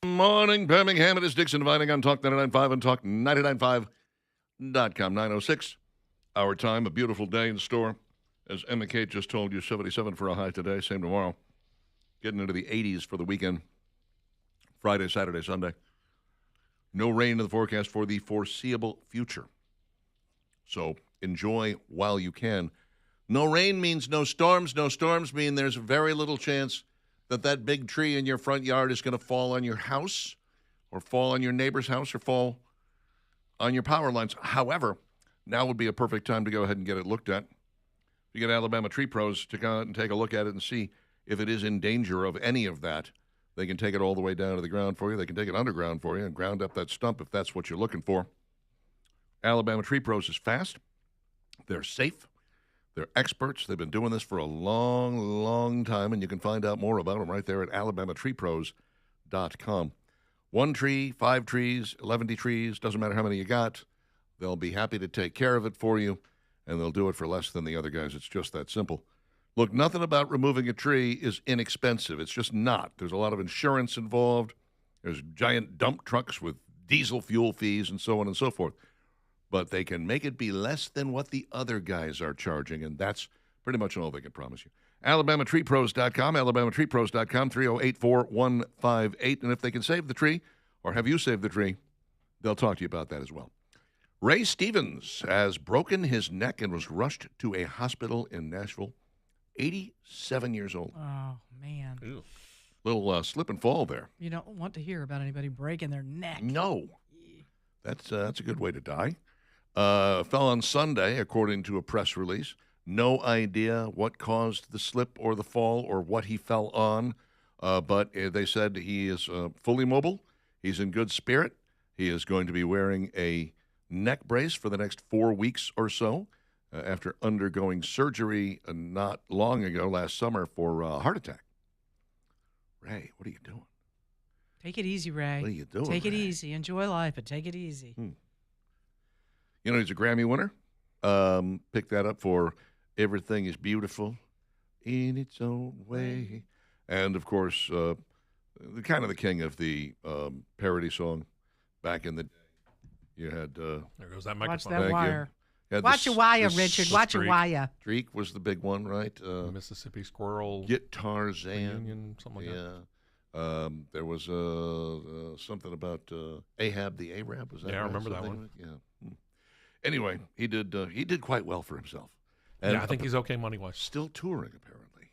Morning, Birmingham. It is Dixon Vining on Talk 99.5 and Talk995.com. 9:06, our time. A beautiful day in store. As Emma Kate just told you, 77 for a high today, same tomorrow. Getting into the 80s for the weekend. Friday, Saturday, Sunday. No rain in the forecast for the foreseeable future. So enjoy while you can. No rain means no storms. No storms mean there's very little chance that big tree in your front yard is going to fall on your house or fall on your neighbor's house or fall on your power lines. However, now would be a perfect time to go ahead and get it looked at. You get Alabama Tree Pros to go out and take a look at it and see if it is in danger of any of that. They can take it all the way down to the ground for you. They can take it underground for you and ground up that stump if that's what you're looking for. Alabama Tree Pros is fast. They're safe. They're experts. They've been doing this for a long, long time, and you can find out more about them right there at alabamatreepros.com. 1 tree, 5 trees, 11 trees, doesn't matter how many you got. They'll be happy to take care of it for you, and they'll do it for less than the other guys. It's just that simple. Look, nothing about removing a tree is inexpensive. It's just not. There's a lot of insurance involved. There's giant dump trucks with diesel fuel fees and so on and so forth. But they can make it be less than what the other guys are charging, and that's pretty much all they can promise you. AlabamaTreePros.com, AlabamaTreePros.com, 308-4158. And if they can save the tree, or have you saved the tree, they'll talk to you about that as well. Ray Stevens has broken his neck and was rushed to a hospital in Nashville. 87 years old. Oh, man. Ew. Little slip and fall there. You don't want to hear about anybody breaking their neck. No. That's a good way to die. Fell on Sunday, according to a press release. No idea what caused the slip or the fall or what he fell on, but they said he is fully mobile. He's in good spirit. He is going to be wearing a neck brace for the next 4 weeks or so after undergoing surgery not long ago, last summer, for a heart attack. Ray, what are you doing? Take it easy, Ray. What are you doing, Take it Ray? easy. Enjoy life, but take it easy. You know, he's a Grammy winner. Picked that up for Everything is Beautiful in Its Own Way. And, of course, the king of the parody song back in the day. You had... There goes that Watch microphone. that Thank wire. you had Watch your wire, the Richard. Watch your streak. wire. Streak was the big one, right? Mississippi Squirrel Guitar Zan. Reunion, something like that. Yeah. There was something about Ahab the Arab. Was that Yeah, I right? remember that Something one. like- Yeah. Anyway, he did quite well for himself. And Yeah, I think he's okay money-wise. still touring, apparently,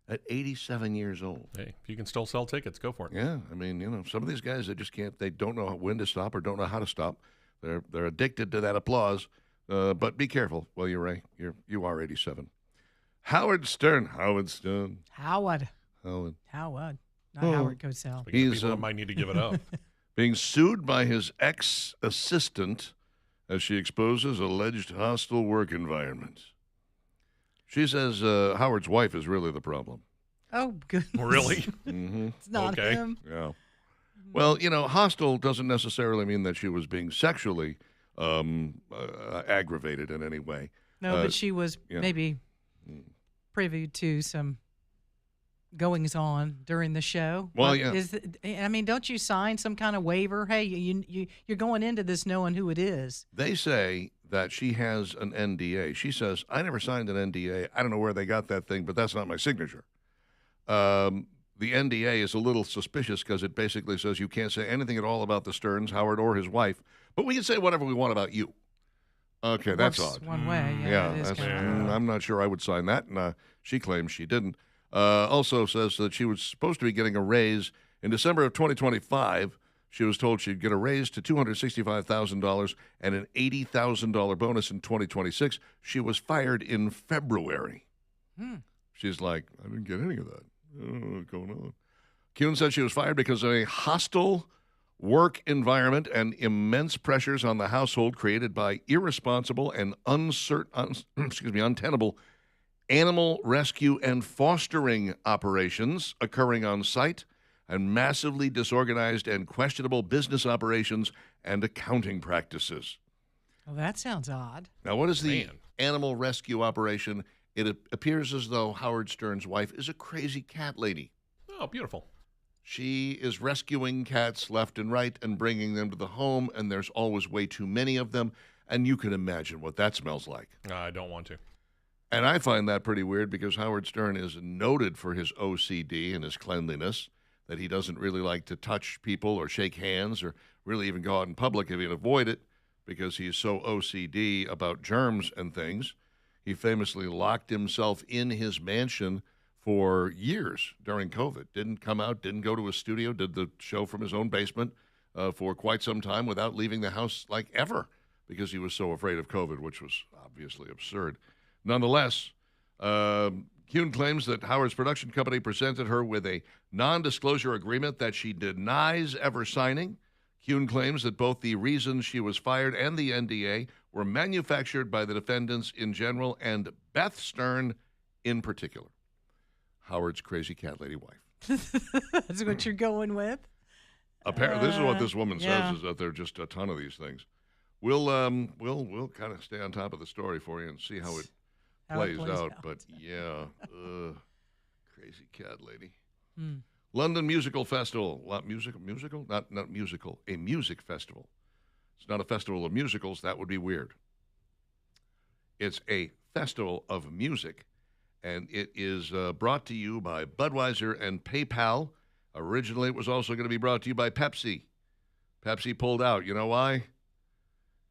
at 87 years old. Hey, if you can still sell tickets, go for it. Yeah, I mean, you know, some of these guys, they just can't, they don't know when to stop or don't know how to stop. They're addicted to that applause. But be careful. Well, you're right. You are 87. Howard Stern. Howard. Howard. Not Oh. Howard Cosell. Speaking of He's, people that might need to give it up. Being sued by his ex-assistant as she exposes alleged hostile work environment. She says Howard's wife is really the problem. Oh, goodness. Really? Mm-hmm. It's not Okay. him. Yeah. Well, you know, hostile doesn't necessarily mean that she was being sexually aggravated in any way. No, but she was yeah. maybe privy to some goings on during the show. Well, What yeah. Don't you sign some kind of waiver? Hey, you're going into this knowing who it is. They say that she has an NDA. She says, I never signed an NDA. I don't know where they got that thing, but that's not my signature. The NDA is a little suspicious because it basically says you can't say anything at all about the Stearns, Howard, or his wife, but we can say whatever we want about you. Okay, that's Works odd. one way. Yeah, Yeah, it is that's, kind of I'm not sure I would sign that, and she claims she didn't. Also says that she was supposed to be getting a raise in December of 2025. She was told she'd get a raise to $265,000 and an $80,000 bonus in 2026. She was fired in February. She's like, I didn't get any of that. I don't know what's going on. Kuhn said she was fired because of a hostile work environment and immense pressures on the household created by irresponsible and untenable animal rescue and fostering operations occurring on site and massively disorganized and questionable business operations and accounting practices. Well, that sounds odd. Now, what is the Man. animal rescue operation? It appears as though Howard Stern's wife is a crazy cat lady. Oh, beautiful. She is rescuing cats left and right and bringing them to the home, and there's always way too many of them, and you can imagine what that smells like. I don't want to. And I find that pretty weird because Howard Stern is noted for his OCD and his cleanliness, that he doesn't really like to touch people or shake hands or really even go out in public if he can avoid it because he's so OCD about germs and things. He famously locked himself in his mansion for years during COVID. Didn't come out, didn't go to a studio, did the show from his own basement for quite some time without leaving the house like ever because he was so afraid of COVID, which was obviously absurd. Nonetheless, Kuhn claims that Howard's production company presented her with a non-disclosure agreement that she denies ever signing. Kuhn claims that both the reasons she was fired and the NDA were manufactured by the defendants in general and Beth Stern in particular, Howard's crazy cat lady wife. That's what you're going with? Apparently, this is what this woman yeah. says, is that there are just a ton of these things. We'll kind of stay on top of the story for you and see how it plays out. But yeah, crazy cat lady. London Musical Festival. What, musical? Not musical. A music festival. It's not a festival of musicals. That would be weird. It's a festival of music, and it is brought to you by Budweiser and PayPal. Originally, it was also going to be brought to you by Pepsi. Pepsi pulled out. You know why?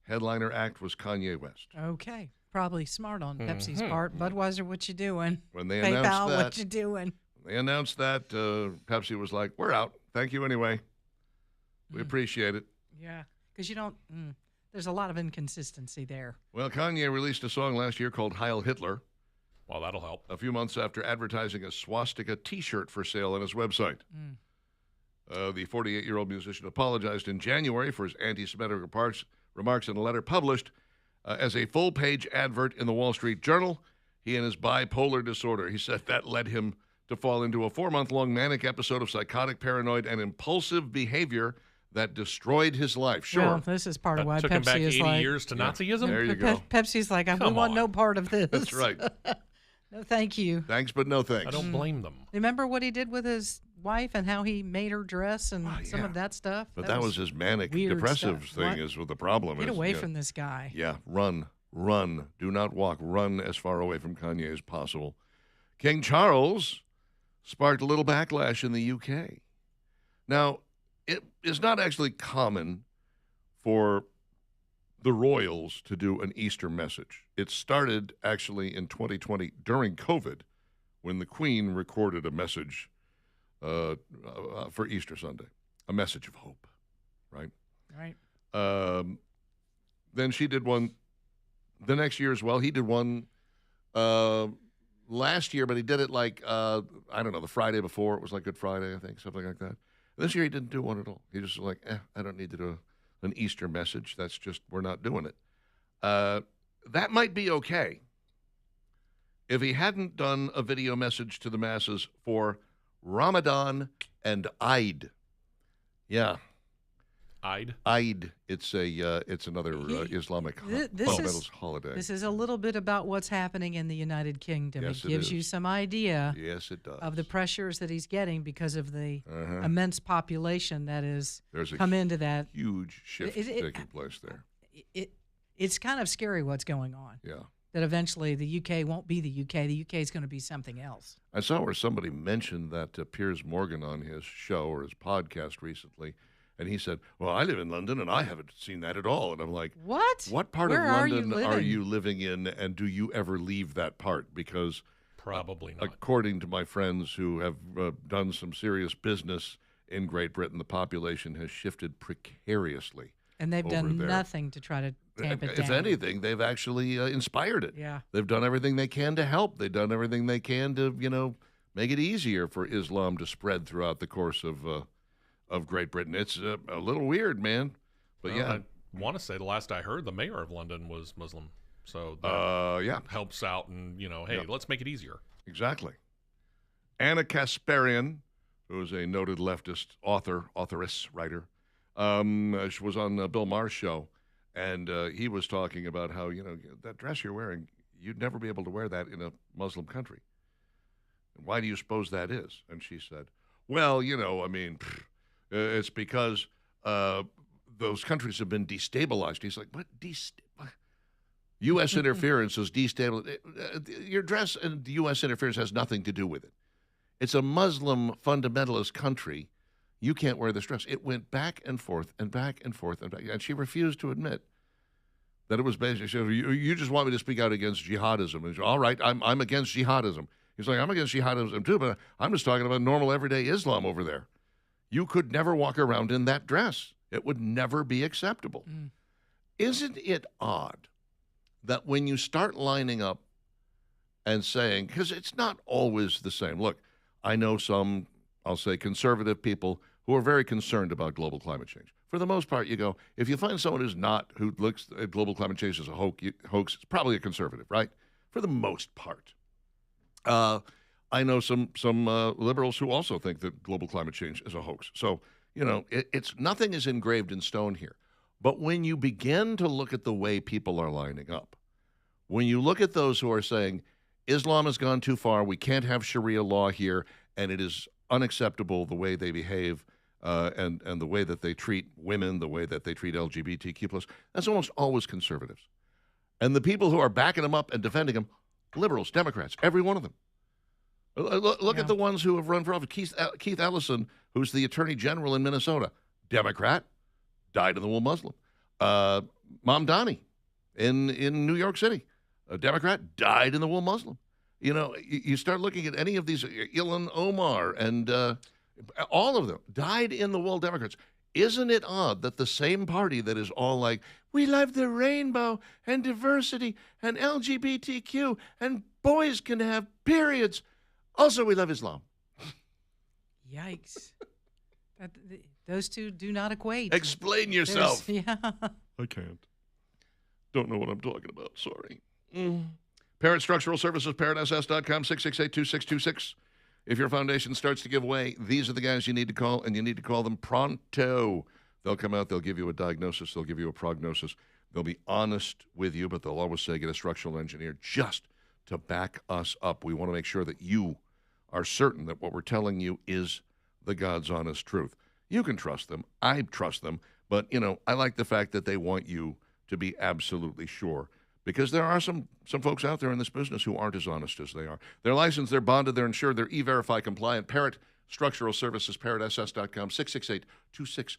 Headliner act was Kanye West. Okay. Probably smart on Pepsi's part. Budweiser, what you doing? When they PayPal, announced that, what you doing? They announced that, Pepsi was like, we're out. Thank you anyway. We appreciate it. Yeah, because you don't, there's a lot of inconsistency there. Well, Kanye released a song last year called Heil Hitler. Well, that'll help. A few months after advertising a swastika T-shirt for sale on his website. The 48-year-old musician apologized in January for his anti-Semitic remarks in a letter published as a full-page advert in the Wall Street Journal. He and his bipolar disorder, he said that led him to fall into a 4-month-long manic episode of psychotic, paranoid, and impulsive behavior that destroyed his life. Sure. Well, this is part of why Took him back Pepsi is 80 like, years to Nazism? There you go. Pepsi's like, we Come want on. no part of this. That's right. No, thank you. Thanks, but no thanks. I don't blame them. Remember what he did with his wife and how he made her dress and some yeah. of that stuff? But that was his manic weird depressive stuff. thing What? is what the problem Get is. away Yeah. from this guy. Yeah, run. Do not walk. Run as far away from Kanye as possible. King Charles sparked a little backlash in the UK. Now, it is not actually common for the royals to do an Easter message. It started actually in 2020 during COVID when the Queen recorded a message for Easter Sunday, a message of hope, right? Right. Then she did one the next year as well. He did one last year, but he did it like, I don't know, the Friday before. It was like Good Friday, I think, something like that. This year he didn't do one at all. He just was like, I don't need to do an Easter message. That's just, we're not doing it. That might be okay if he hadn't done a video message to the masses for Ramadan and Eid. Yeah. Eid? It's another Islamic This fundamentalist is- holiday. This is a little bit about what's happening in the United Kingdom. Yes, it it gives you is. some idea Yes, it does. of the pressures that he's getting because of the Uh-huh. immense population that has There's a come into that. huge shift taking place there. It's kind of scary what's going on. Yeah. That eventually the UK won't be the UK. The UK is going to be something else. I saw where somebody mentioned that Piers Morgan on his show or his podcast recently, and he said, well, I live in London, and I haven't seen that at all. And I'm like, What part Where of are you London are living? you living in, and do you ever leave that part? Because Probably not. according to my friends who have done some serious business in Great Britain, the population has shifted precariously. And they've over done there. nothing to try to tamp it If down. anything, they've actually inspired it. Yeah. They've done everything they can to help. They've done everything they can to, make it easier for Islam to spread throughout the course of Great Britain. It's a little weird, man. But Well, yeah, I want to say the last I heard, the mayor of London was Muslim. So that yeah, helps out and, hey, let's make it easier. exactly. Anna Kasparian, who is a noted leftist authoress, writer, she was on Bill Maher's show, and he was talking about how, that dress you're wearing, you'd never be able to wear that in a Muslim country. And why do you suppose that is? And she said, Well, I mean, it's because those countries have been destabilized. He's like, what? U.S. interference is destabilized. Your dress and U.S. interference has nothing to do with it. It's a Muslim fundamentalist country. You can't wear this dress. It went back and forth and back and forth and back. And she refused to admit that it was basically, she said, you just want me to speak out against jihadism. And he said, all right, I'm against jihadism. He's like, I'm against jihadism too, but I'm just talking about normal everyday Islam over there. You could never walk around in that dress. It would never be acceptable. Isn't it odd that when you start lining up and saying, because it's not always the same. Look, I know some, I'll say, conservative people who are very concerned about global climate change. For the most part, you go, if you find someone who looks at global climate change as a hoax, it's probably a conservative, right? For the most part. I know some liberals who also think that global climate change is a hoax. So, it's nothing is engraved in stone here. But when you begin to look at the way people are lining up, when you look at those who are saying, Islam has gone too far, we can't have Sharia law here, and it is unacceptable the way they behave and the way that they treat women, the way that they treat LGBTQ+, that's almost always conservatives. And the people who are backing them up and defending them, liberals, Democrats, every one of them. Look at the ones who have run for office. Keith Ellison, who's the attorney general in Minnesota, Democrat, dyed-in-the-wool Muslim. Mamdani in New York City, a Democrat, dyed-in-the-wool Muslim. You start looking at any of these, Ilhan Omar and all of them, dyed-in-the-wool Democrats. Isn't it odd that the same party that is all like, we love the rainbow and diversity and LGBTQ and boys can have periods, also we love Islam. Yikes. Those two do not equate. Explain yourself. Yeah. I can't. Don't know what I'm talking about. Sorry. Parent Structural Services, parentss.com, 668-2626. If your foundation starts to give way, these are the guys you need to call, and you need to call them pronto. They'll come out, they'll give you a diagnosis, they'll give you a prognosis. They'll be honest with you, but they'll always say, get a structural engineer just to back us up. We want to make sure that you are certain that what we're telling you is the God's honest truth. You can trust them. I trust them. But, I like the fact that they want you to be absolutely sure, because there are some folks out there in this business who aren't as honest as they are. They're licensed, they're bonded, they're insured, they're E-Verify compliant. Parent Structural Services, parentss.com, 668-2626.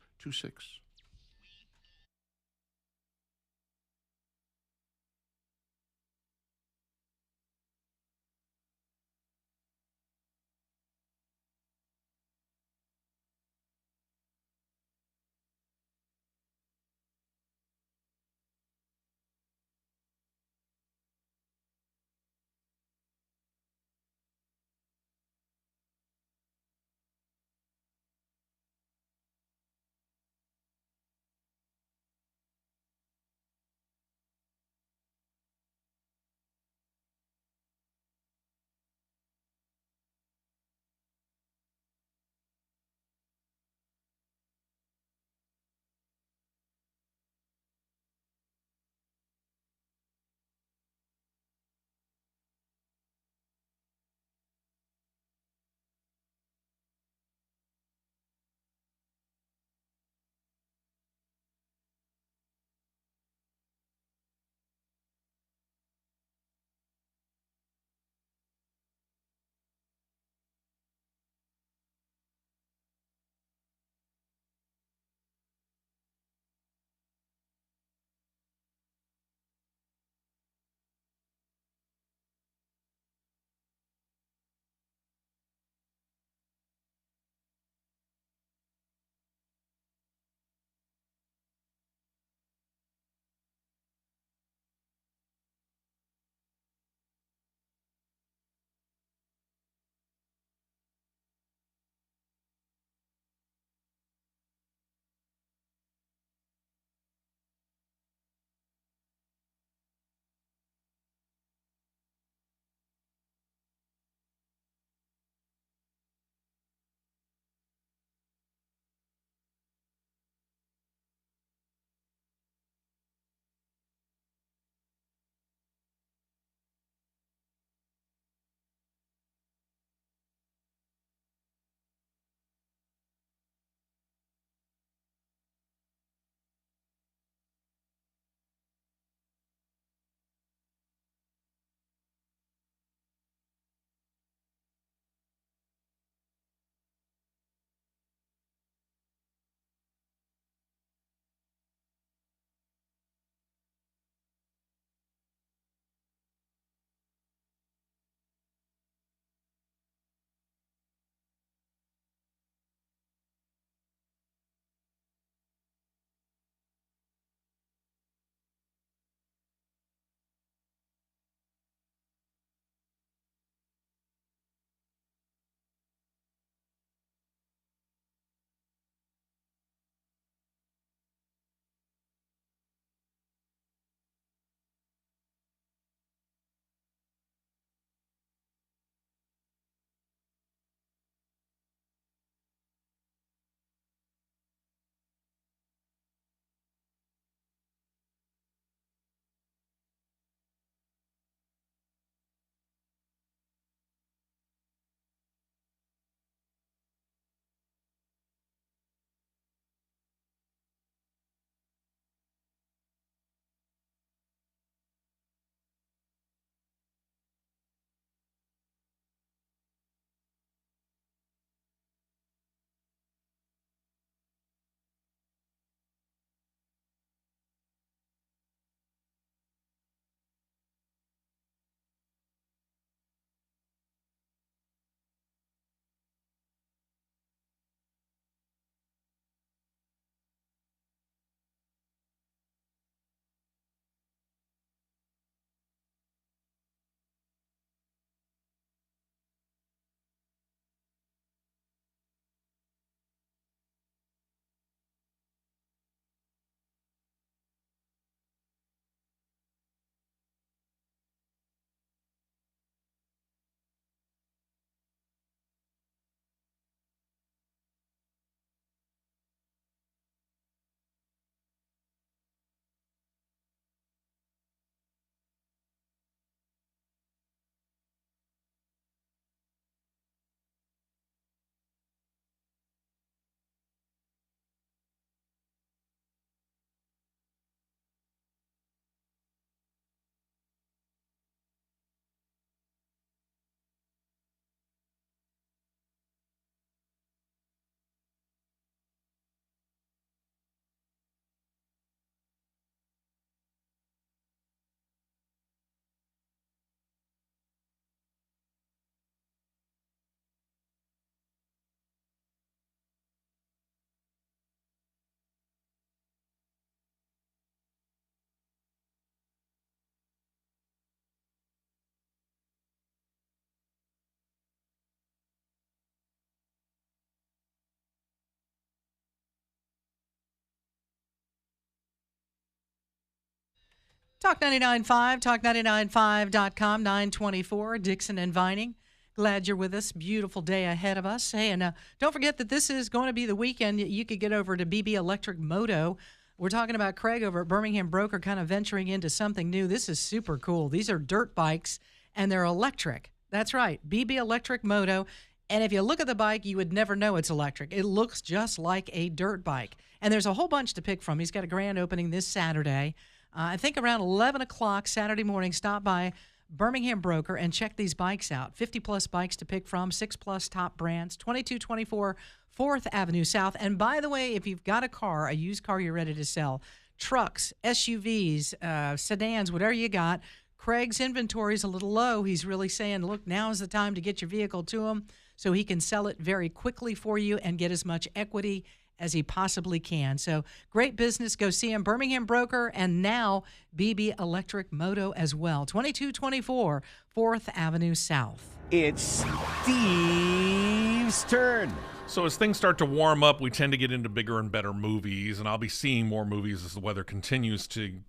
Talk 99.5, talk995.com, 924, Dixon and Vining. Glad you're with us. Beautiful day ahead of us. Hey, and don't forget that this is going to be the weekend. You could get over to BB Electric Moto. We're talking about Craig over at Birmingham Broker kind of venturing into something new. This is super cool. These are dirt bikes, and they're electric. That's right, BB Electric Moto. And if you look at the bike, you would never know it's electric. It looks just like a dirt bike. And there's a whole bunch to pick from. He's got a grand opening this Saturday. I think around 11 o'clock Saturday morning, stop by Birmingham Broker and check these bikes out. 50-plus bikes to pick from, 6-plus top brands, 2224 4th Avenue South. And by the way, if you've got a car, a used car you're ready to sell, trucks, SUVs, sedans, whatever you got, Craig's inventory is a little low. He's really saying, look, now's the time to get your vehicle to him so he can sell it very quickly for you and get as much equity as he possibly can. So great business. Go see him. Birmingham Broker and now BB Electric Moto as well. 2224 4th Avenue South. It's Steve's turn. So as things start to warm up, we tend to get into bigger and better movies, and I'll be seeing more movies as the weather continues to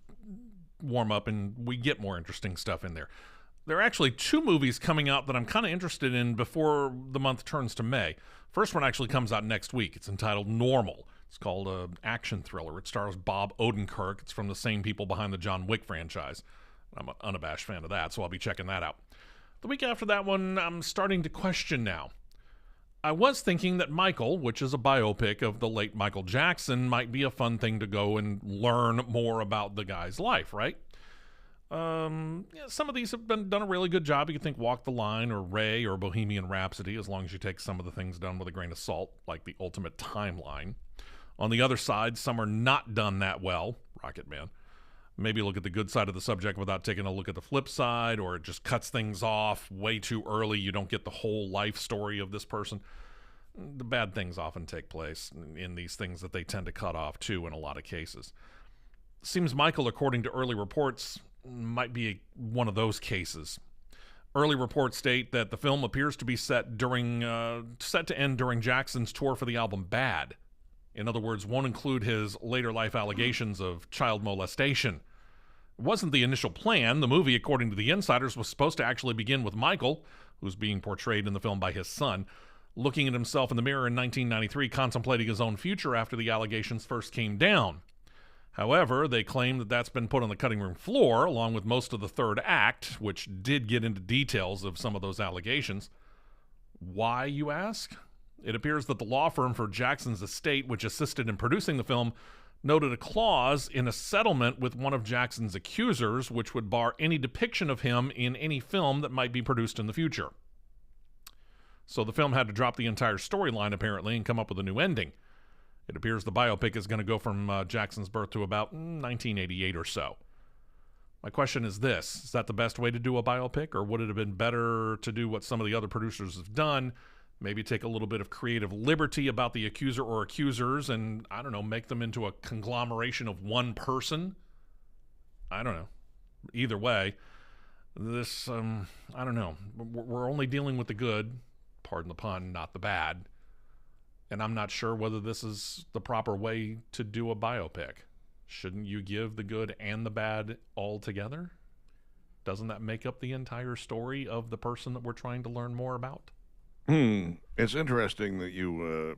warm up and we get more interesting stuff in there. There are actually 2 movies coming out that I'm kind of interested in before the month turns to May. First one actually comes out next week. It's entitled Normal. It's called an action thriller. It stars Bob Odenkirk. It's from the same people behind the John Wick franchise. I'm an unabashed fan of that, so I'll be checking that out. The week after that one, I'm starting to question now. I was thinking that Michael, which is a biopic of the late Michael Jackson, might be a fun thing to go and learn more about the guy's life, right? Some of these have done a really good job. You can think Walk the Line or Ray or Bohemian Rhapsody, as long as you take some of the things done with a grain of salt, like The Ultimate Timeline. On the other side, some are not done that well. Rocket Man. Maybe look at the good side of the subject without taking a look at the flip side, or it just cuts things off way too early. You don't get the whole life story of this person. The bad things often take place in these things that they tend to cut off, too, in a lot of cases. Seems Michael, according to early reports, might be one of those cases. Early reports state that the film appears to be set to end during Jackson's tour for the album Bad. In other words, won't include his later life allegations of child molestation. It wasn't the initial plan. The movie, according to the insiders, was supposed to actually begin with Michael, who's being portrayed in the film by his son, looking at himself in the mirror in 1993, contemplating his own future after the allegations first came down. However, they claim that that's been put on the cutting room floor, along with most of the third act, which did get into details of some of those allegations. Why, you ask? It appears that the law firm for Jackson's estate, which assisted in producing the film, noted a clause in a settlement with one of Jackson's accusers, which would bar any depiction of him in any film that might be produced in the future. So the film had to drop the entire storyline, apparently, and come up with a new ending. It appears the biopic is going to go from Jackson's birth to about 1988 or so. My question is this: is that the best way to do a biopic, or would it have been better to do what some of the other producers have done, maybe take a little bit of creative liberty about the accuser or accusers and, I don't know, make them into a conglomeration of one person? I don't know. Either way, this, I don't know. We're only dealing with the good, pardon the pun, not the bad. And I'm not sure whether this is the proper way to do a biopic. Shouldn't you give the good and the bad all together? Doesn't that make up the entire story of the person that we're trying to learn more about? It's interesting that you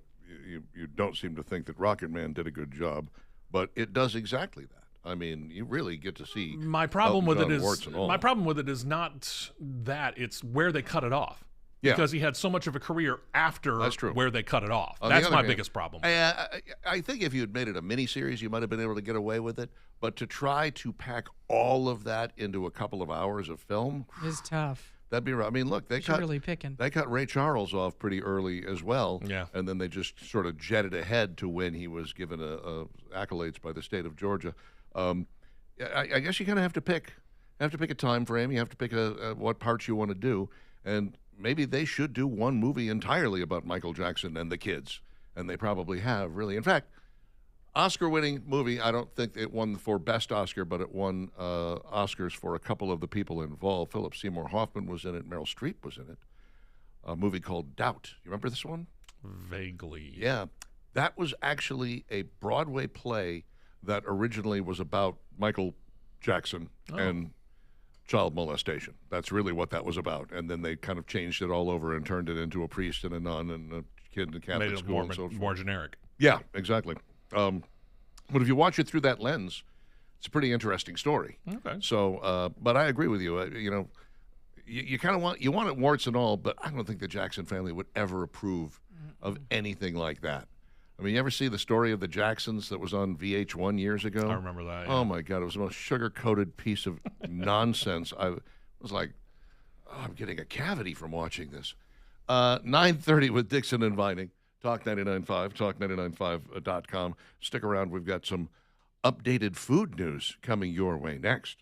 don't seem to think that Rocket Man did a good job, but it does exactly that. I mean, you really get to see my problem with Elton John warts and all. My problem with it is not that, it's where they cut it off. Yeah. Because he had so much of a career after That's true. where they cut it off. On the That's other my hand, biggest problem. I think if you had made it a miniseries, you might have been able to get away with it. But to try to pack all of that into a couple of hours of film, It's tough. that'd be right. I mean, look, they You're really picking. cut Ray Charles off pretty early as well. Yeah. And then they just sort of jetted ahead to when he was given accolades by the state of Georgia. I guess you kind of have to pick a time frame. You have to pick what parts you want to do, and maybe they should do one movie entirely about Michael Jackson and the kids, and they probably have, really. In fact, Oscar-winning movie, I don't think it won for Best Oscar, but it won Oscars for a couple of the people involved. Philip Seymour Hoffman was in it. Meryl Streep was in it. A movie called Doubt. You remember this one? Vaguely. Yeah. That was actually a Broadway play that originally was about Michael Jackson and child molestation. That's really what that was about. And then they kind of changed it all over and turned it into a priest and a nun and a kid in a Catholic Made it school and so forth. more generic. Yeah, exactly. But if you watch it through that lens, it's a pretty interesting story. Okay. So, but I agree with you. You kind of want it warts and all, but I don't think the Jackson family would ever approve of anything like that. I mean, you ever see the story of the Jacksons that was on VH1 years ago? I remember that. Oh my God, it was the most sugar-coated piece of nonsense. I was like, oh, I'm getting a cavity from watching this. 9:30 with Dixon and Vining. Talk 99.5, talk995.com. Stick around. We've got some updated food news coming your way next.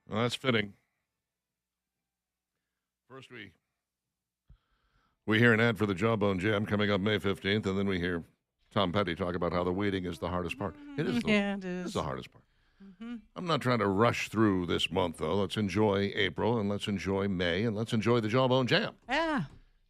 Well, that's fitting. First, we hear an ad for the Jawbone Jam coming up May 15th, and then we hear Tom Petty talk about how the waiting is the hardest part. It is Yeah, it it's is. the hardest part. I'm not trying to rush through this month, though. Let's enjoy April, and let's enjoy May, and let's enjoy the Jawbone Jam. Yeah.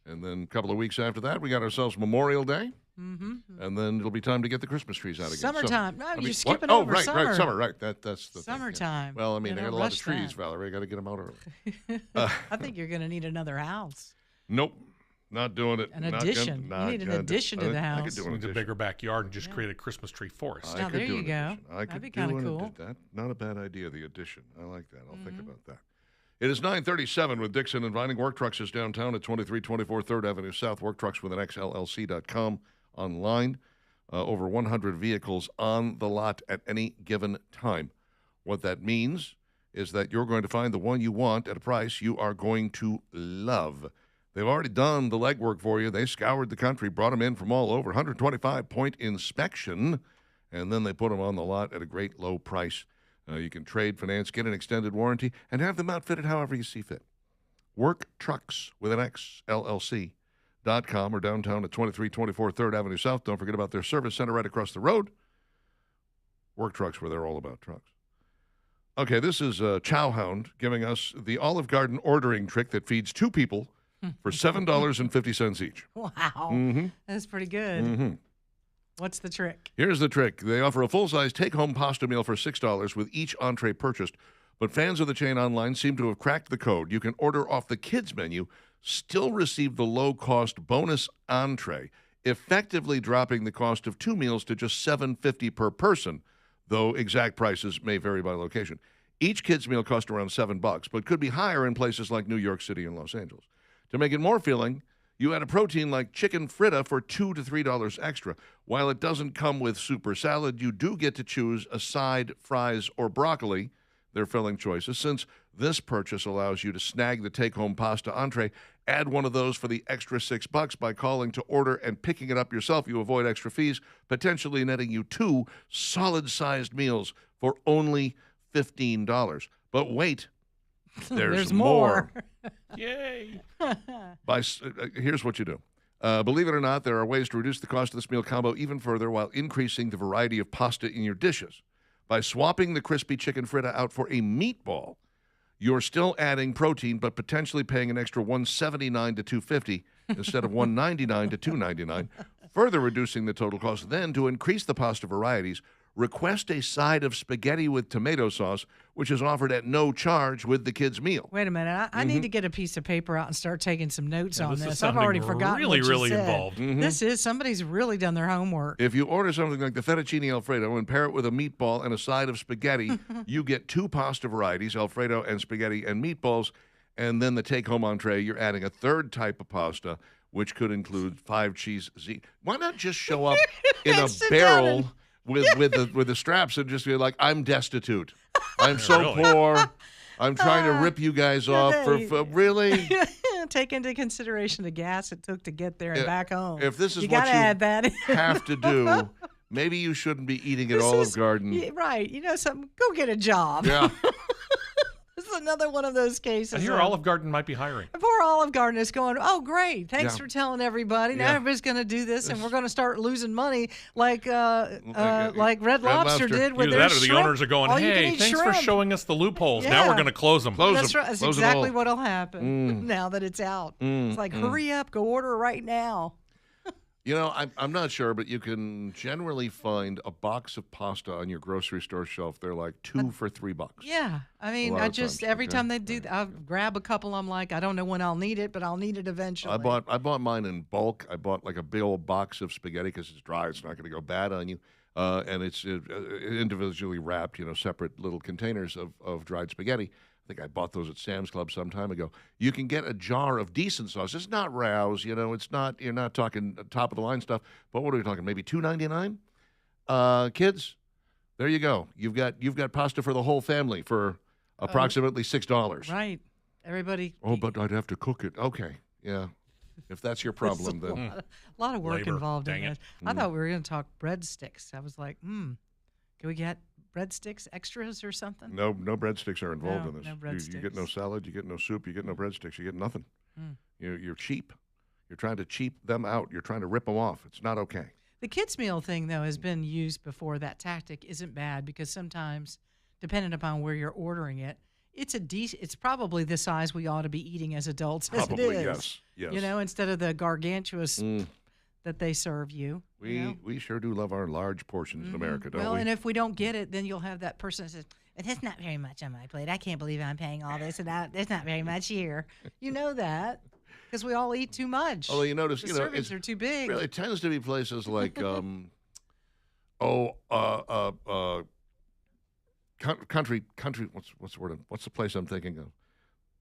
And then a couple of weeks after that, we got ourselves Memorial Day, and then it'll be time to get the Christmas trees out again. Summertime. No, I mean, you're what? skipping Oh, over right, summer. right, summer, right. That's the thing, yeah. Summertime. Well, I mean, You I got don't a lot of rush trees, that. Valerie. I got to get them out early. I think you're going to need another house. Nope, not doing it. An Not addition. gonna- You need an not gonna do- addition to the I could house. do an Need a addition. bigger backyard and just create a Christmas tree forest. I Now, could there do you an go. addition. I That'd could be do kinda an cool. addi- That not a bad idea. The addition. I like that. I'll think about that. It is 9:37 with Dixon and Vining. Work Trucks is downtown at 2324 3rd Avenue South. Work Trucks with an XLLC.com online. Over 100 vehicles on the lot at any given time. What that means is that you're going to find the one you want at a price you are going to love. They've already done the legwork for you. They scoured the country, brought them in from all over, 125-point inspection, and then they put them on the lot at a great low price. You can trade, finance, get an extended warranty, and have them outfitted however you see fit. Work Trucks with an X, LLC.com, or downtown at 2324 3rd Avenue South. Don't forget about their service center right across the road. Work Trucks, where they're all about trucks. Okay, this is Chowhound giving us the Olive Garden ordering trick that feeds two people for $7.50 each. Wow. That's pretty good. What's the trick? Here's the trick. They offer a full-size take-home pasta meal for $6 with each entree purchased, but fans of the chain online seem to have cracked the code. You can order off the kids' menu, still receive the low-cost bonus entree, effectively dropping the cost of two meals to just $7.50 per person, though exact prices may vary by location. Each kids' meal costs around $7, but could be higher in places like New York City and Los Angeles. To make it more filling, you add a protein like chicken fritta for $2 to $3 extra. While it doesn't come with super salad, you do get to choose a side, fries, or broccoli, their filling choices. Since this purchase allows you to snag the take-home pasta entree, add one of those for the extra $6 by calling to order and picking it up yourself. You avoid extra fees, potentially netting you two solid-sized meals for only $15. But wait, there's more. Yay! Here's what you do. Believe it or not, there are ways to reduce the cost of this meal combo even further while increasing the variety of pasta in your dishes. By swapping the crispy chicken fritta out for a meatball, you're still adding protein, but potentially paying an extra $179 to $250 instead of $199 to $299, further reducing the total cost. Then, to increase the pasta varieties, request a side of spaghetti with tomato sauce, which is offered at no charge with the kids' meal. Wait a minute. I need to get a piece of paper out and start taking some notes on This is this. I've something already forgotten really, what you really said. involved. This is somebody's really done their homework. If you order something like the fettuccine Alfredo and pair it with a meatball and a side of spaghetti, you get two pasta varieties, Alfredo and spaghetti and meatballs, and then the take-home entree, you're adding a third type of pasta, which could include 5 cheese ziti. Why not just show up in a Sit barrel down with the straps and just be like, I'm destitute. I'm so Really? poor. I'm trying to rip you guys off for really? Take into consideration the gas it took to get there and back home. If this is you what gotta you add that in. have to do, maybe you shouldn't be eating at This Olive is- Garden. Yeah, right. You know something? Go get a job. Yeah. This is another one of those cases. I hear of- Olive Garden might be hiring. Poor Olive Garden is going, oh, great. Thanks Yeah. for telling everybody. Now Yeah. everybody's going to do this, and we're going to start losing money like Red Red Lobster Lobster. did with Either their that or the shrimp. owners are going, All you can hey, eat thanks shrimp. for showing us the loopholes. Now Yeah. we're going to close them. Close That's them. right. That's Close them exactly all. what will happen now that it's out. It's like, hurry up, go order right now. You know, I'm not sure, but you can generally find a box of pasta on your grocery store shelf. They're like 2 for $3. Yeah. I mean, lot I of just, times, every okay. time they do, I'll grab a couple. I'm like, I don't know when I'll need it, but I'll need it eventually. I bought mine in bulk. I bought like a big old box of spaghetti because it's dry. It's not going to go bad on you. And it's individually wrapped, separate little containers of dried spaghetti. I think I bought those at Sam's Club some time ago. You can get a jar of decent sauce. It's not Rouse, it's not. You're not talking top of the line stuff. But what are we talking? Maybe $2.99. Kids, there you go. You've got pasta for the whole family for approximately $6. Right. Everybody. Oh, but I'd have to cook it. Okay, yeah. If that's your problem, then A lot of work Labor. involved in Dang it. this. I thought we were going to talk breadsticks. I was like, can we get breadsticks extras or something? No breadsticks are involved No, in this. no You get no breadsticks. salad, you get no soup, you get no breadsticks, you get nothing. Mm. You're cheap. You're trying to cheap them out. You're trying to rip them off. It's not okay. The kids' meal thing, though, has been used before. That tactic isn't bad because sometimes, depending upon where you're ordering it, it's probably the size we ought to be eating as adults as Probably, it is. yes. Yes. You know, instead of the gargantuous Mm. that they serve you. you know? We sure do love our large portions in America, don't Well, we? and if we don't get it, then you'll have that person that says, "That's not very much on my plate. I can't believe I'm paying all this, and there's not very much here." You know that because we all eat too much. Although you notice, the you know, servings it's are too big. really, it tends to be places like, country. What's the word? What's the place I'm thinking of?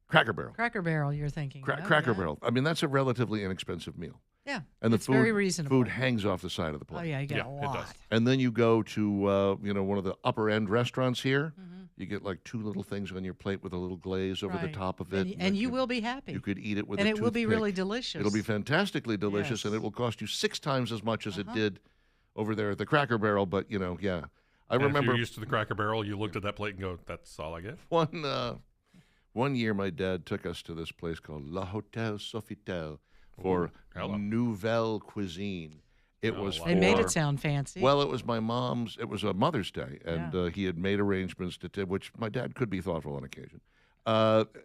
Cracker Barrel. Cracker Barrel, you're thinking. of, Cracker yeah. Barrel. I mean, that's a relatively inexpensive meal, Yeah, and the it's very food reasonable. food hangs off the side of the plate. Oh yeah, you get Yeah, a it does. lot. And then you go to one of the upper end restaurants here. Mm-hmm. You get like two little things on your plate with a little glaze over the Right. top of it, And you will be happy. You could eat it with and a it will be really toothpick. delicious. It'll be fantastically delicious, and Yes. it will cost you 6 times as much as it did over there at the Cracker Barrel. But yeah, I And if remember you're used to the Cracker Barrel, you looked at that plate and go, "That's all I get." one year my dad took us to this place called La Hotel Sofitel for hello. Nouvelle Cuisine. It Oh, was wow. They made for- it sound fancy. Well, it was my mom's. It was a Mother's Day, and Yeah. he had made arrangements which my dad could be thoughtful on occasion.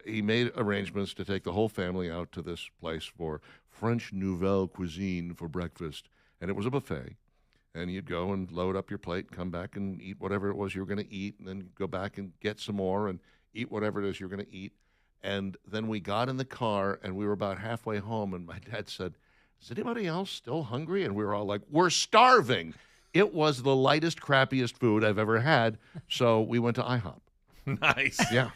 He made arrangements to take the whole family out to this place for French Nouvelle Cuisine for breakfast, and it was a buffet. And you'd go and load up your plate, come back and eat whatever it was you were going to eat, and then go back and get some more and eat whatever it is you're going to eat. And then we got in the car, and we were about halfway home, and my dad said, "Is anybody else still hungry?" And we were all like, "We're starving." It was the lightest, crappiest food I've ever had, so we went to IHOP. Nice. Yeah.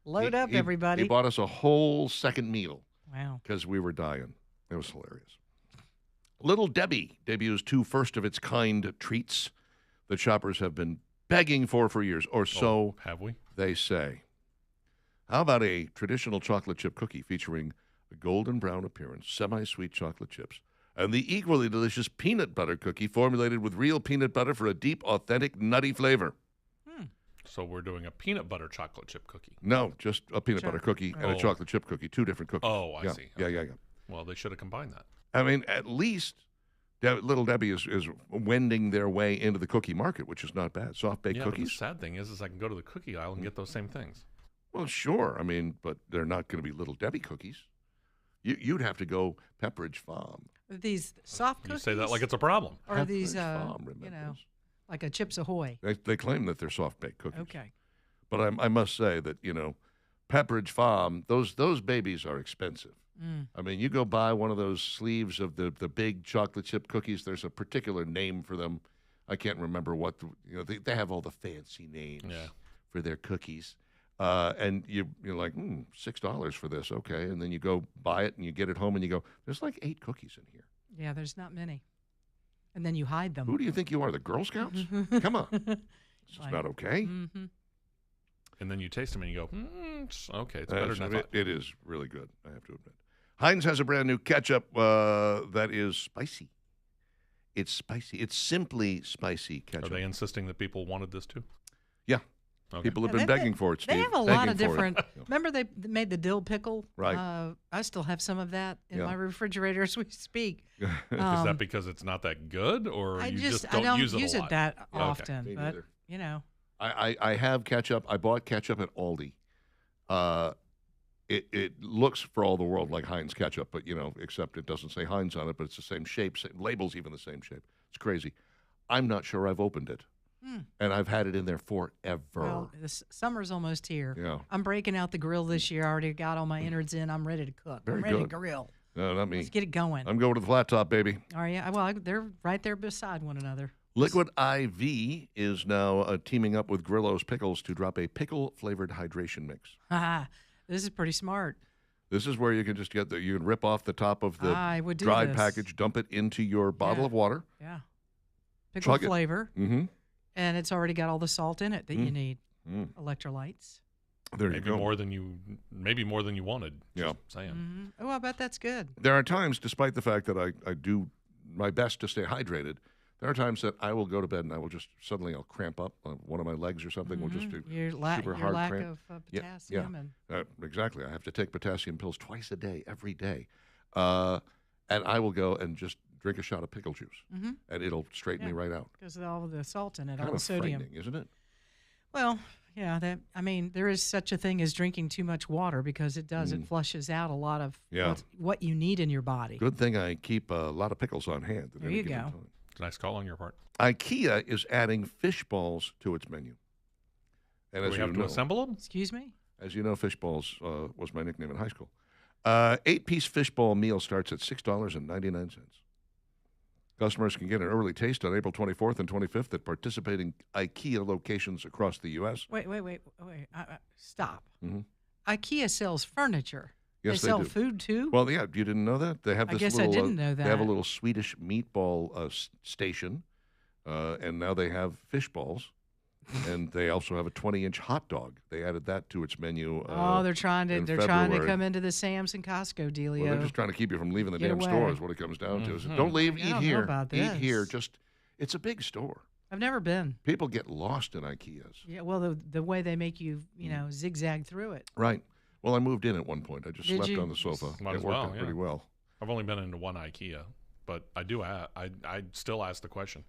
Load up, He everybody. bought us a whole second meal Wow. because we were dying. It was hilarious. Little Debbie debuts 2 first-of-its-kind treats that shoppers have been begging for years, or so Have we? they say. How about a traditional chocolate chip cookie featuring a golden brown appearance, semi-sweet chocolate chips, and the equally delicious peanut butter cookie formulated with real peanut butter for a deep, authentic, nutty flavor? So we're doing a peanut butter chocolate chip cookie. No, just a peanut butter cookie and a Oh. chocolate chip cookie, 2 different cookies. Oh, I Yeah, see. Yeah. Well, they should have combined that. I mean, at least Little Debbie is wending their way into the cookie market, which is not bad. Soft baked Yeah, but the cookies. sad thing is I can go to the cookie aisle and get those same things. Well, sure. I mean, but they're not going to be Little Debbie cookies. You'd have to go Pepperidge Farm. These soft You cookies. say that like it's a problem. Or are these, Pepperidge Farm, you know, remembers. like a Chips Ahoy. They claim that they're soft baked cookies. Okay. But I must say that Pepperidge Farm, those babies are expensive. I mean, you go buy one of those sleeves of the big chocolate chip cookies. There's a particular name for them. I can't remember what they have all the fancy names Yeah. for their cookies. And you're like, $6 for this, okay? And then you go buy it and you get it home and you go, there's like 8 cookies in here. Yeah, there's not many. And then you hide them. Who do you think you are, the Girl Scouts? Come on, this is Like- not okay. Mm-hmm. And then you taste them and you go, okay, it's better than I thought. It is really good, I have to admit. Heinz has a brand new ketchup that is spicy. It's spicy. It's simply spicy Are ketchup. they insisting that people wanted this too? Yeah. Okay. People have Yeah, been they- begging for it, Steve. They have a lot Begging of for it. different. Remember they made the dill pickle? Right. I still have some of that in Yeah. my refrigerator as we speak. Is that because it's not that good, or I you just don't, I don't use it a lot? that Okay. often, Me but neither. you know. I have ketchup. I bought ketchup at Aldi. It looks for all the world like Heinz ketchup, but except it doesn't say Heinz on it, but it's the same shape. Label's even the same shape. It's crazy. I'm not sure I've opened it, and I've had it in there forever. Well, summer's almost here. Yeah. I'm breaking out the grill this year. I already got all my innards in. I'm ready to cook. Very I'm ready good. to grill. No, not me. Let's get it going. I'm going to the flat top, baby. All right. Well, they're right there beside one another. Liquid IV is now teaming up with Grillo's Pickles to drop a pickle-flavored hydration mix. Haha, this is pretty smart. This is where you can just you can rip off the top of the I would do dried this. package, dump it into your bottle Yeah. of water. Yeah. Pickle Chug it. flavor, Mm-hmm. and it's already got all the salt in it that you need. Mm. Electrolytes. There you Maybe go. more than you wanted. Yeah. Just saying. Mm-hmm. Oh, I bet that's good. There are times, despite the fact that I do my best to stay hydrated, There are times that I will go to bed and I will just suddenly I'll cramp up on one of my legs or something. Will just do Your, super your hard lack cramp. of Yeah, potassium and Exactly. I have to take potassium pills twice a day, every day, and I will go and just drink a shot of pickle juice, and it'll straighten me right out. because of all the salt in it, all Kind the of sodium. frightening, isn't it? Well, yeah, there is such a thing as drinking too much water because it does. It flushes out a lot of Yeah. what you need in your body. Good thing I keep a lot of pickles on hand. At There any you given go. time. It's a nice call on your part. IKEA is adding fish balls to its menu. And Do we have to assemble them? Excuse me? as you know, fish balls was my nickname in high school. 8-piece fish ball meal starts at $6.99. Customers can get an early taste on April 24th and 25th at participating IKEA locations across the U.S. Wait. Stop. Mhm. IKEA sells furniture. Yes, they they sell do. food too? Well, yeah, you didn't know that? They have I this guess I little, didn't know They have a that. little Swedish meatball station, and now they have fish balls. And they also have a 20-inch hot dog. They added that to its menu. they're trying to in trying to February. come into the Sam's and Costco dealio. Well, they're just trying to keep you from leaving the Get damn away. store is what it comes down to. So Mhm. don't leave, I eat don't know here. about Eat here. this. Just it's a big store. I've never been. People get lost in IKEAs. Yeah, well, the way they make you, zigzag through it. Right. Well, I moved in at one point. I just Did slept you? on the sofa. Might It as worked well, out pretty yeah. well. I've only been into one IKEA, but I do. I still ask the question: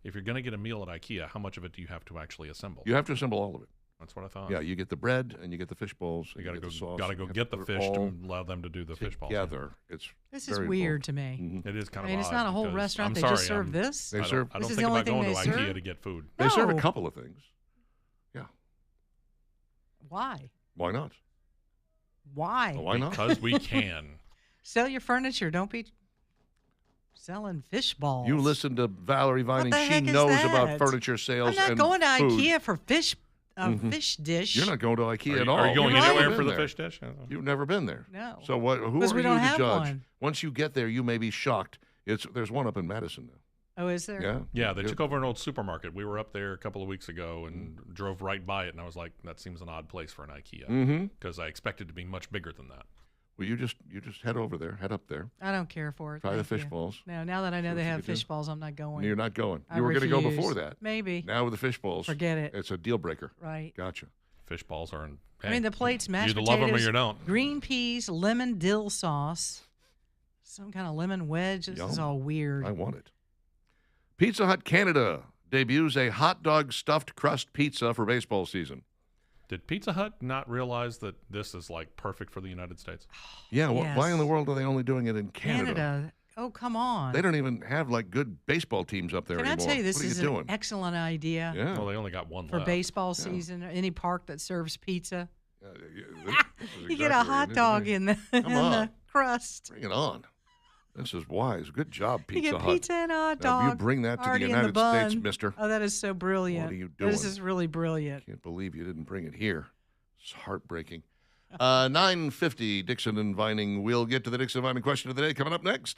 if you're going to get a meal at IKEA, how much of it do you have to actually assemble? You have to assemble all of it. That's what I thought. Yeah, you get the bread and you get the fish balls. You and got to get go. the sauce. Got to and go you have get the put it fish to all allow them to do the fish balls. together. It's This is very weird involved. to me. Mhm. It is kind I of. mean, it's odd not a whole because restaurant. I'm They sorry, just serve I'm- this. They I serve. don't This is think the only about thing going they to IKEA serve? to get food. They serve a No. couple of things. Why? Why not? Why? Why not? Because we can. Sell your furniture. Don't be selling fish balls. You listen to Valerie Vining. the She heck is knows about that? furniture sales I'm not and going to food. IKEA for fish fish dish. You're not going to IKEA Are at you, all. are you going You've never anywhere been for the there. fish dish? You've never been there. No. So what? Who Because are we you don't to have judge? one. Once you get there, you may be shocked. There's one up in Madison now. Oh, is there? Yeah. Yeah, they took over an old supermarket. We were up there a couple of weeks ago and drove right by it, and I was like, "That seems an odd place for an IKEA," because I expected it to be much bigger than that. Well, you just head over there, head up there, I don't care for it. try the Thank fish you. balls. No, now that I know See they what you have can do. fish balls, I'm not going. You're not going. I You were going to go refuse. before that. Maybe. Now with the fish balls, Forget it. It's a deal breaker. Right. Gotcha. Fish balls are. I mean, the plates, you mashed either potatoes, love them or you don't. green peas, lemon dill sauce, some kind of lemon wedge. This is Yum. all weird. I want it. Pizza Hut Canada debuts a hot dog stuffed crust pizza for baseball season. Did Pizza Hut not realize that this is like perfect for the United States? Yeah, why in the Yes. world are they only doing it in Canada? Oh, come on. They don't even have like good baseball teams up there Can anymore. I tell you, this what are is you an doing? excellent idea Yeah. Well, they only got one for left. baseball season. Any park that serves pizza, This is you get exactly a what hot need to dog do. in the in the on. crust. Bring it on. This is wise. Good job, Pizza You get Hut. pizza and a hot Now, dog. you bring that to the already in United bun. States, mister. Oh, that is so brilliant. What are you This doing? is really brilliant. Can't believe you didn't bring it here. It's heartbreaking. 9:50, Dixon and Vining. We'll get to the Dixon Vining question of the day coming up next.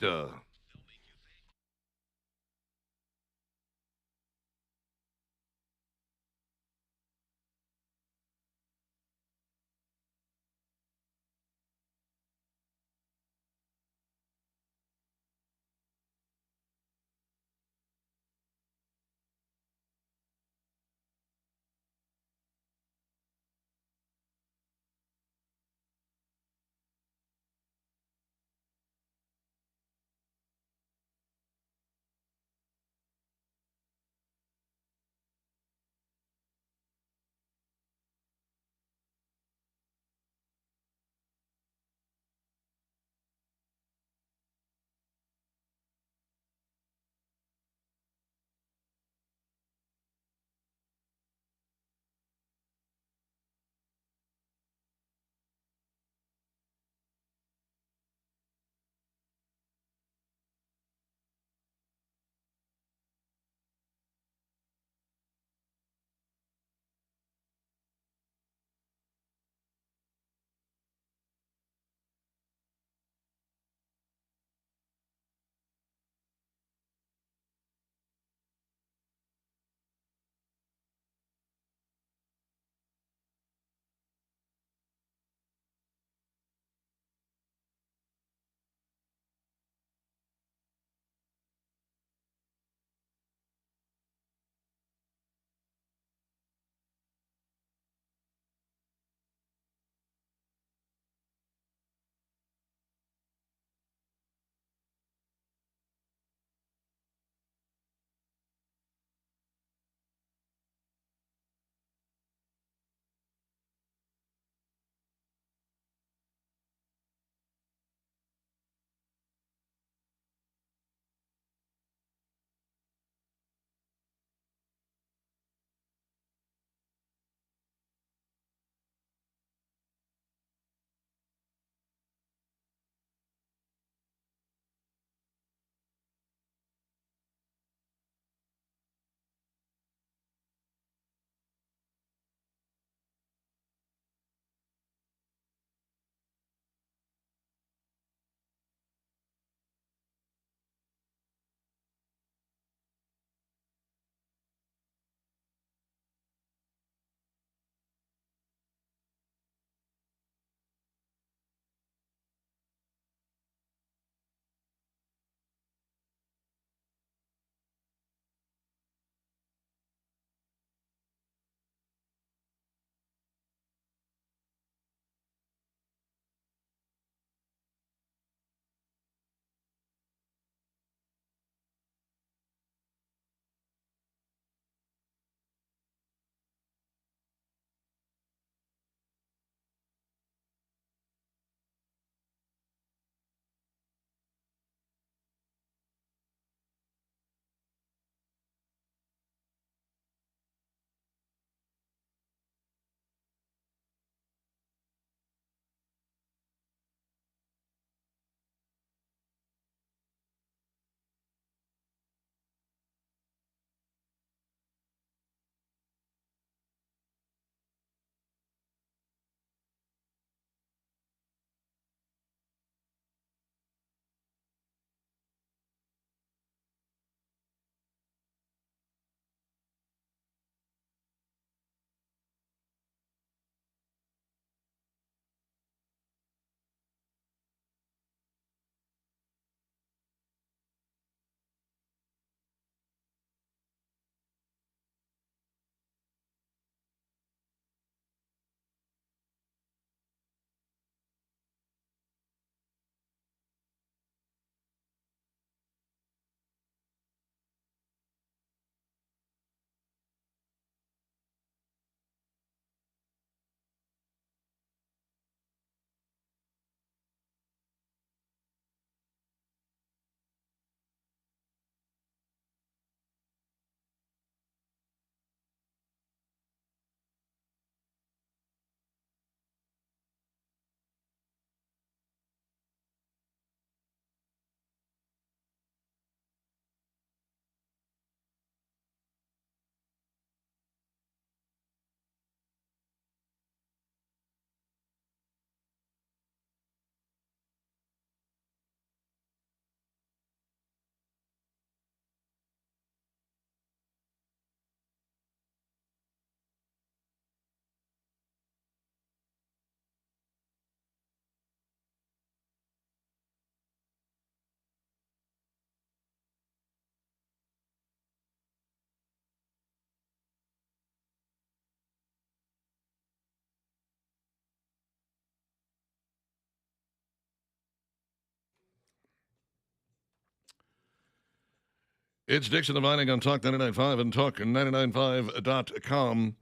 It's Dixon Divining on Talk 99.5 and Talk995.com.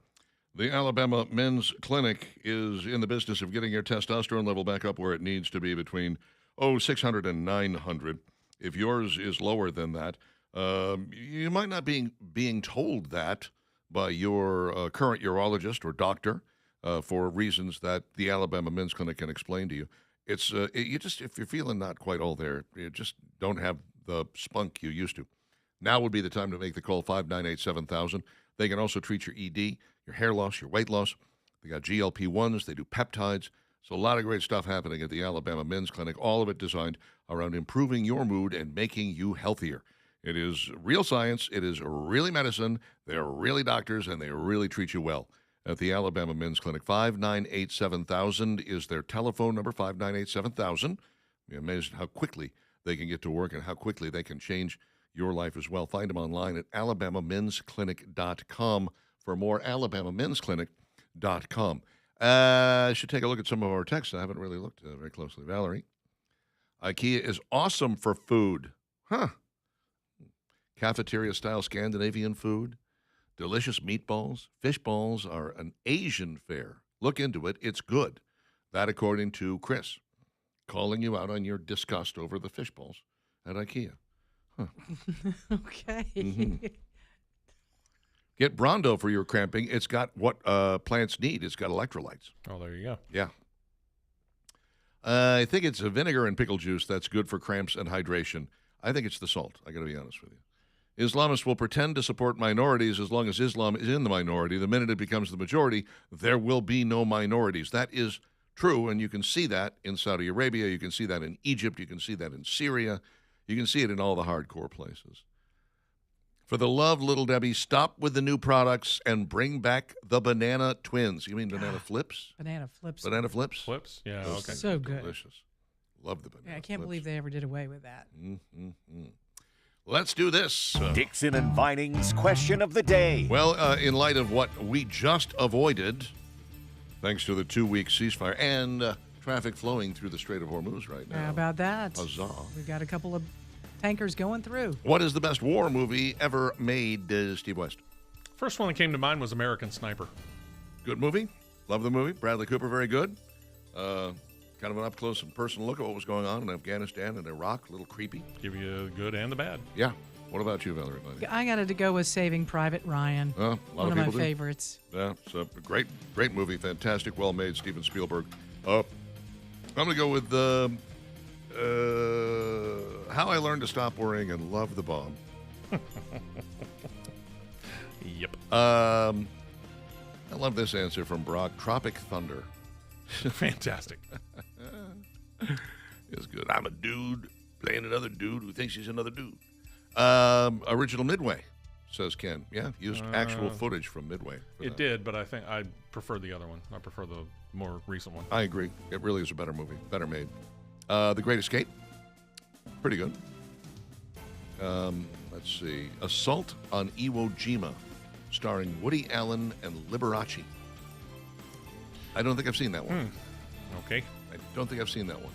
The Alabama Men's Clinic is in the business of getting your testosterone level back up where it needs to be between, 600 and 900. If yours is lower than that, you might not be being told that by your current urologist or doctor for reasons that the Alabama Men's Clinic can explain to you. It's you just, if you're feeling not quite all there, you just don't have the spunk you used to. Now would be the time to make the call, 598-7000. They can also treat your ED, your hair loss, your weight loss. They got GLP-1s. They do peptides. So a lot of great stuff happening at the Alabama Men's Clinic, all of it designed around improving your mood and making you healthier. It is real science. It is really medicine. They're really doctors, and they really treat you well. At the Alabama Men's Clinic, 598-7000 is their telephone number, 598-7000. You're amazed how quickly they can get to work and how quickly they can change your life as well. Find them online at alabamamensclinic.com for more, alabamamensclinic.com. I should take a look at some of our texts. I haven't really looked very closely. Valerie, IKEA is awesome for food. Huh. Cafeteria-style Scandinavian food. Delicious meatballs. Fish balls are an Asian fare. Look into it. It's good. That according to Chris, calling you out on your disgust over the fish balls at IKEA. Huh. Okay. Mm-hmm. Get Brondo for your cramping. It's got what plants need. It's got electrolytes. Oh, there you go. Yeah. I think it's a vinegar and pickle juice that's good for cramps and hydration. I think it's the salt. I got to be honest with you. Islamists will pretend to support minorities as long as Islam is in the minority. The minute it becomes the majority, there will be no minorities. That is true, and you can see that in Saudi Arabia. You can see that in Egypt. You can see that in Syria. You can see it in all the hardcore places. For the love, Little Debbie, stop with the new products and bring back the Banana Twins. You mean Banana Flips? Banana flips. Banana Flips? Flips? Yeah, Those okay. things So are good. Delicious. Love the Banana Yeah, I can't Flips. believe they ever did away with that. Let's do this. Dixon and Vining's question of the day. Well, in light of what we just avoided, thanks to the 2-week ceasefire and traffic flowing through the Strait of Hormuz right now. How about that? Huzzah. We've got a couple of tankers going through. What is the best war movie ever made, Steve West? First one that came to mind was American Sniper. Good movie. Love the movie. Bradley Cooper, very good. Kind of an up-close and personal look at what was going on in Afghanistan and Iraq. A little creepy. Give you the good and the bad. Yeah. What about you, Valerie? I got to go with Saving Private Ryan. A lot One of of my people do. favorites. Yeah, it's a great movie. Fantastic, well-made. Steven Spielberg. I'm going to go with How I Learned to Stop Worrying and Love the Bomb. Yep. I love this answer from Brock. Tropic Thunder Fantastic. is good. I'm a dude playing another dude who thinks he's another dude. Original Midway, says Ken. Yeah, used actual footage from Midway. for It that. did, but I think I prefer the other one. I prefer the more recent one. I agree. It really is a better movie, better made. The Great Escape, pretty good. Let's see. Assault on Iwo Jima, starring Woody Allen and Liberace. I don't think I've seen that one. Okay. I don't think I've seen that one.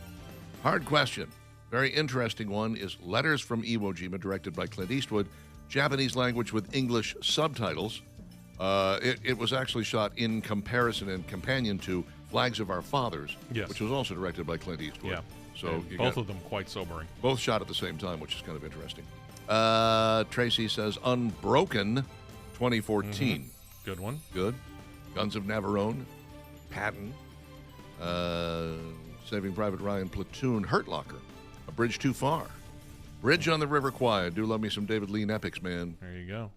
Hard question. Very interesting one is Letters from Iwo Jima, directed by Clint Eastwood. Japanese language with English subtitles. It was actually shot in comparison and companion to Flags of Our Fathers, Yes. which was also directed by Clint Eastwood. Yeah. So And you both got of them quite sobering. both shot at the same time, which is kind of interesting. Tracy says Unbroken 2014. Good one. Good. Guns of Navarone, Patton, Saving Private Ryan, Platoon, Hurt Locker, A Bridge Too Far, Bridge on the River Kwai. I do love me some David Lean epics, man. There you go.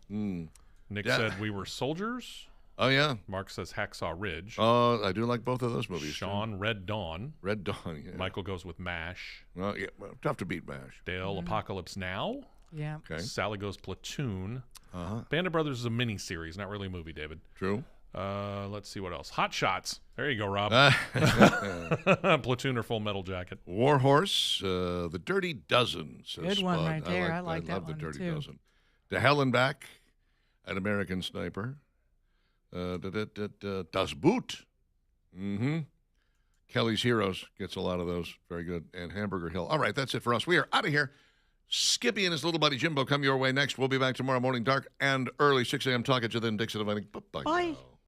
Nick Yeah. said We Were Soldiers. Oh, yeah. Mark says Hacksaw Ridge. Oh, I do like both of those movies. too. Sean, Red Dawn. Red Dawn, yeah. Michael goes with MASH. Well, yeah, well, tough to beat MASH. Dale, Apocalypse Now. Yeah. Okay. Sally goes Platoon. Uh-huh. Band of Brothers is a mini series, not really a movie, David. True. Let's see what else. Hot Shots. There you go, Rob. Platoon or Full Metal Jacket. War Horse, The Dirty Dozen, says Good one Spud. right there. I like that love The one, Dirty too. Dozen. To Hell and Back, An American Sniper. Das Boot. Mm-hmm. Kelly's Heroes gets a lot of those. Very good. And Hamburger Hill. All right, that's it for us. We are out of here. Skippy and his little buddy Jimbo come your way next. We'll be back tomorrow morning, dark and early, 6 a.m. Talk at you then, Dixon. Bye-bye. Bye.